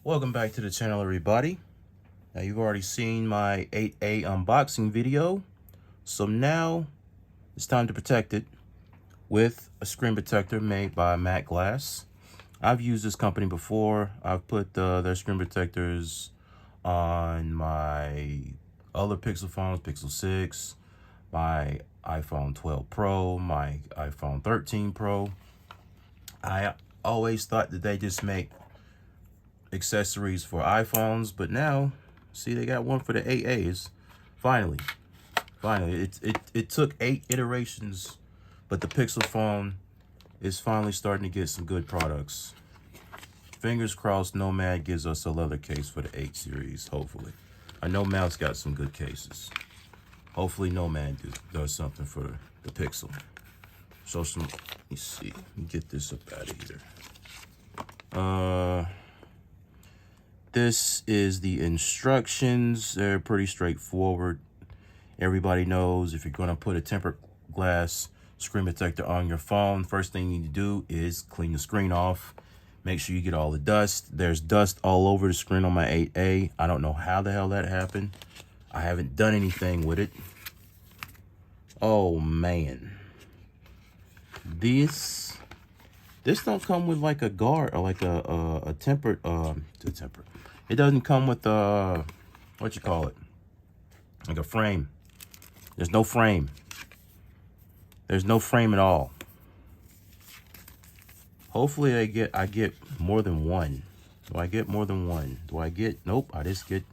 Welcome back to the channel, everybody. Now, you've already seen my 8A unboxing video, so now it's time to protect it with a screen protector made by MagGlass. I've used this company before. I've put their screen protectors on my other Pixel phones, Pixel 6, my iPhone 12 Pro, my iPhone 13 Pro. I always thought that they just make accessories for iPhones, but now see they got one for the 8As. Finally it took 8 iterations, but the Pixel phone is finally starting to get some good products. Fingers crossed Nomad gives us a leather case for the 8 series, hopefully. I know Mouse got some good cases. Hopefully Nomad does something for the Pixel. So let me see, let me get this up out of here. This is the instructions. They're pretty straightforward. Everybody knows if you're going to put a tempered glass screen protector on your phone, first thing you need to do is clean the screen off. Make sure you get all the dust. There's dust all over the screen on my 8A. I don't know how the hell that happened. I haven't done anything with it. Oh man. This don't come with like a guard or like a tempered It doesn't come with what you call it, like a frame. There's no frame. There's no frame at all. Hopefully I get more than one. Do I get more than one? Do I get, nope, I just get,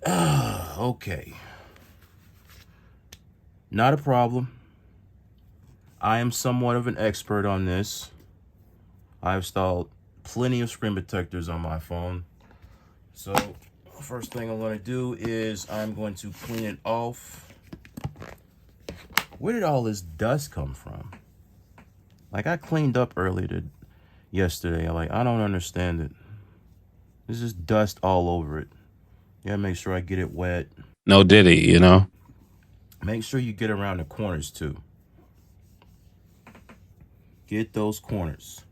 okay. Not a problem. I am somewhat of an expert on this. I've installed plenty of screen protectors on my phone. So first thing I'm going to do is I'm going to clean it off. Where did all this dust come from? Like, I cleaned up yesterday. I don't understand it. There's just dust all over it. You gotta make sure I get it wet. No diddy, you know? Make sure you get around the corners too. Get those corners,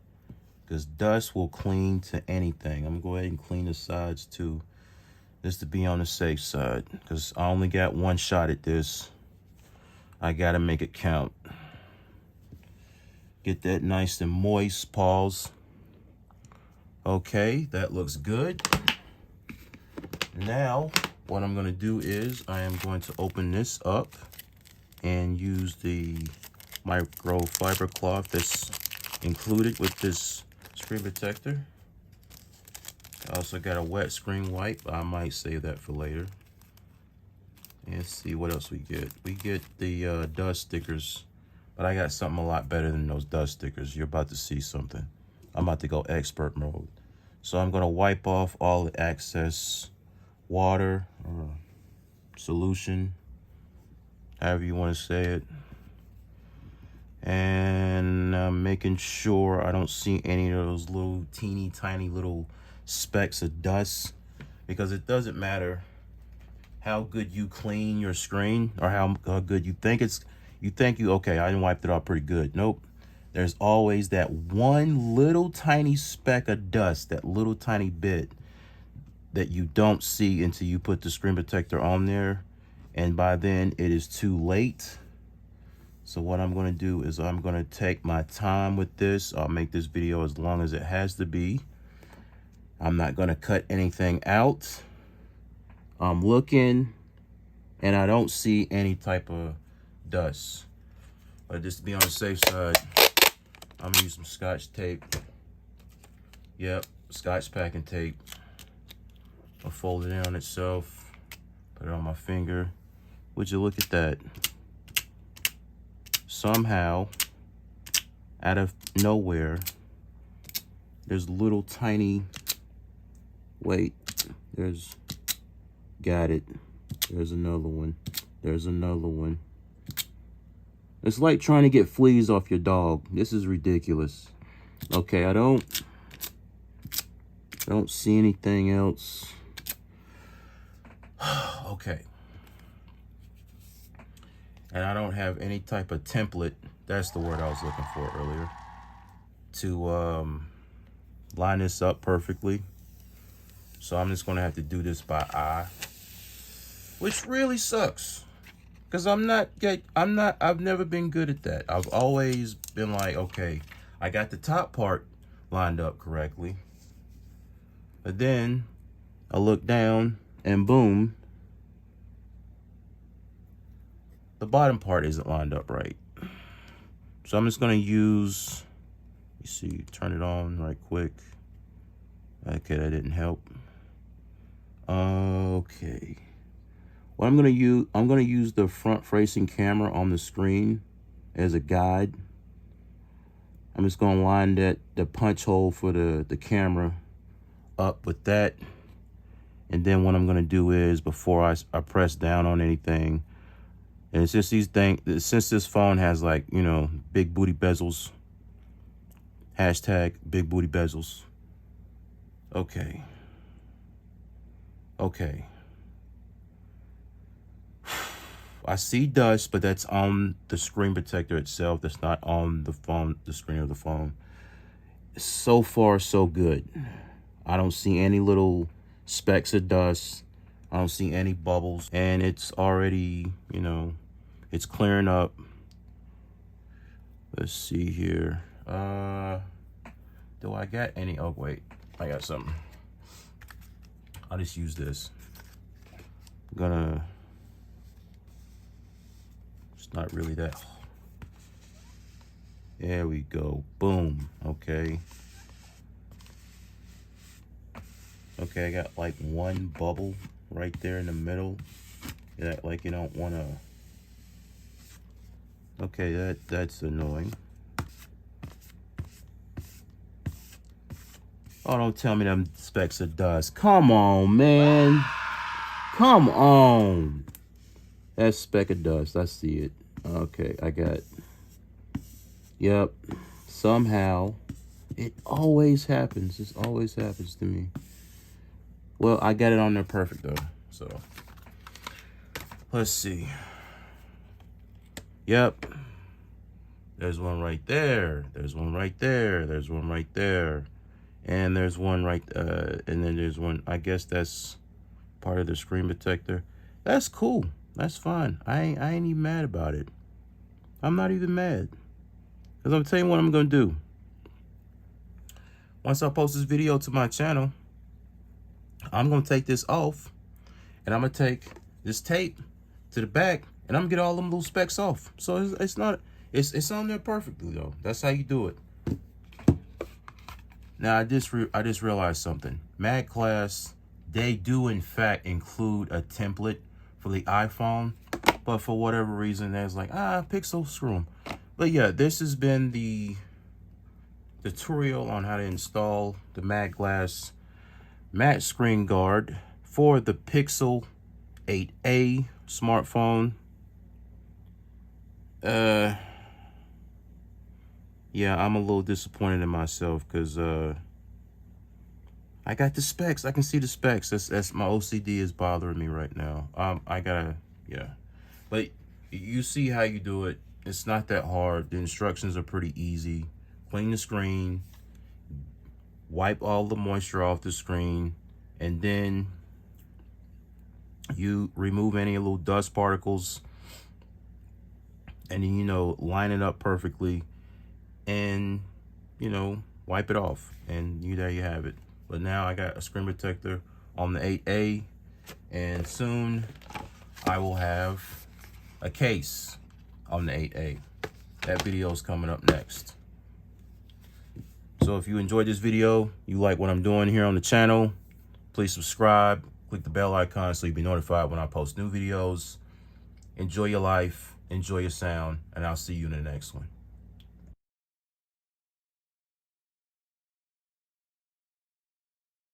because dust will cling to anything. I'm gonna go ahead and clean the sides too, just to be on the safe side, because I only got one shot at this. I gotta make it count. Get that nice and moist, paws. Okay, that looks good. Now, what I'm gonna do is I am going to open this up and use the microfiber cloth that's included with this screen protector. I also got a wet screen wipe. I might save that for later. And let's see what else we get. We get the dust stickers, but I got something a lot better than those dust stickers. You're about to see something. I'm about to go expert mode. So I'm gonna wipe off all the excess water or solution, however you want to say it. And I'm making sure I don't see any of those little teeny tiny little specks of dust, because it doesn't matter how good you clean your screen or how good you think okay, I wiped it off pretty good. Nope. There's always that one little tiny speck of dust, that little tiny bit that you don't see until you put the screen protector on there, and by then it is too late. So what I'm going to do is I'm going to take my time with this. I'll make this video as long as it has to be. I'm not going to cut anything out. I'm looking and I don't see any type of dust. But just to be on the safe side, I'm going to use some Scotch tape. Yep, Scotch packing tape. I'll fold it in on itself, put it on my finger. Would you look at that? Somehow, out of nowhere, there's little tiny, got it. There's another one. There's another one. It's like trying to get fleas off your dog. This is ridiculous. Okay, I don't see anything else. Okay. And I don't have any type of template, that's the word I was looking for earlier, to line this up perfectly. So I'm just gonna have to do this by eye, which really sucks. Cause I've never been good at that. I've always been like, okay, I got the top part lined up correctly. But then I look down and boom, the bottom part isn't lined up right. So I'm just gonna use, you see, turn it on right quick. Okay, that didn't help. Okay. What I'm gonna use the front facing camera on the screen as a guide. I'm just gonna line the punch hole for the camera up with that. And then what I'm gonna do is, before I press down on anything, and it's just these things, since this phone has, like, you know, big booty bezels, hashtag big booty bezels. Okay. Okay. I see dust, but that's on the screen protector itself. That's not on the phone, the screen of the phone. So far, so good. I don't see any little specks of dust. I don't see any bubbles. And it's already, you know, it's clearing up. Let's see here. Do I got any? Oh, wait. I got something. I'll just use this. I'm gonna... It's not really that. There we go. Boom. Okay. Okay, I got like one bubble right there in the middle. Yeah, like you don't want to. Okay, that's annoying. Oh, don't tell me them specks of dust. Come on, man. Come on. That's speck of dust. I see it. Okay, I got it. Yep. Somehow. It always happens. This always happens to me. Well, I got it on there perfect, though. So, let's see. Yep. There's one right there. There's one right there. There's one right there. And there's one right, and then there's one, I guess that's part of the screen protector. That's cool. That's fine. I ain't even mad about it. I'm not even mad. Because I'm telling you what I'm going to do. Once I post this video to my channel, I'm going to take this off. And I'm going to take this tape to the back. And I'm going to get all them little specks off. So it's not, it's on there perfectly, though. That's how you do it. Now, I just realized something. MagGlass, they do, in fact, include a template for the iPhone. But for whatever reason, there's like, pixel, screw 'em. But yeah, this has been the tutorial on how to install the MagGlass matte screen guard for the Pixel 8a smartphone. Yeah, I'm a little disappointed in myself because I got the specs. I can see the specs. That's my OCD is bothering me right now. I gotta, yeah. But you see how you do it. It's not that hard. The instructions are pretty easy. Clean the screen, wipe all the moisture off the screen, and then you remove any little dust particles, and then, you know, line it up perfectly, and, you know, wipe it off, and there you have it. But now I got a screen protector on the 8A, and soon I will have a case on the 8A. That video is coming up next. So if you enjoyed this video, you like what I'm doing here on the channel, please subscribe, click the bell icon so you'll be notified when I post new videos. Enjoy your life, enjoy your sound, and I'll see you in the next one.